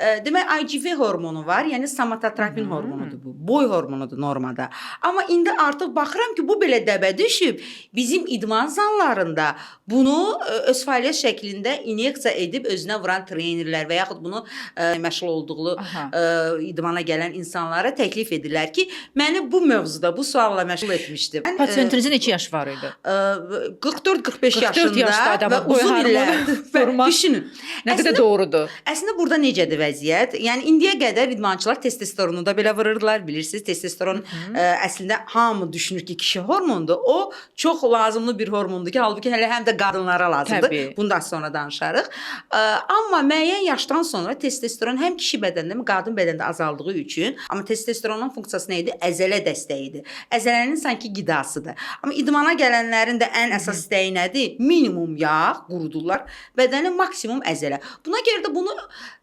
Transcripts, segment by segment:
Demək, IGF hormonu var, yəni somatotrapin hormonudur bu. Boy hormonudur normada. Amma indi artıq baxıram ki, bu belə dəbə düşüb. Bizim idman zallarında bunu öz fəaliyyət şəklində inyeksiya edib özünə vuran trenerlər və yaxud bunu məşğul olduğu idmana gələn insanlara təklif edirlər ki, məni bu mövzuda, bu sualla məşğul etmişdi. Pasiyentinizin neçə yaşı var idi? 44-45 yaşında və uzun illər. Düşünün. Nə qədər doğrudur. Əslində burada necədir vəziyyət? Yəni indiyə qədər idmançılar testosteronu da belə vururdular, bilirsiniz. Testosteron əslində hamı düşünür ki, kişi hormondur. O çox lazımlı bir hormondur ki, halbuki həm də qadınlara lazımdır. Təbii. Bunu da sonra danışarıq. Amma müəyyən yaşdan sonra testosteron həm kişi bədəndə, həm qadın bədəndə azaldığı üçün, amma testosteronun funksiyası nə idi? Əzələ dəstəyidir. Əzələnin sanki qidasıdır. Amma idmana gələnlərin də ən əsas istəyi nədir? Minimum yağ qurudurlar, bədənin maksimum əzələ. Buna görə də bunu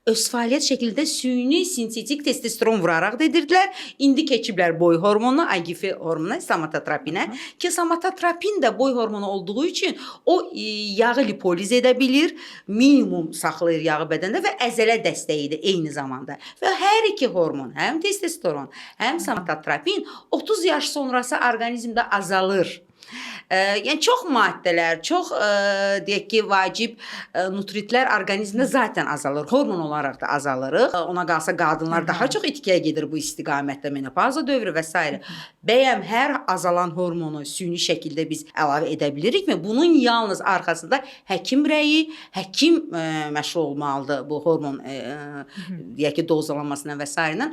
öz fəaliyyət şəklində süni sintetik testosteron vuraraq da edirdilər. İndi keçiblər boy hormonuna, IGF hormonuna, somatotrapinə. Ki, somatotrapin də boy hormonu olduğu üçün o yağı lipoliz edə bilir, minimum saxlayır yağı bədəndə və əzələ dəstəyidir eyni zamanda. Və hər iki hormon, həm testosteron, həm somatotrapin 30 yaş sonrası orqanizmdə azalır. Yəni çox maddələr, çox deyək ki, vacib nutritlər orqanizmdə zaten azalır. Hormon olaraq da azalırıq. Ona qalsa qadınlar daha çox itkəyə gedir bu istiqamətdə, menopauza dövrü və s. Bəyəm hər azalan hormonu süni şəkildə biz əlavə edə bilirikmi? Bunun yalnız arxasında həkim rəyi, həkim məşğul olmalıdır bu hormon deyək ki, dozalamasına və s.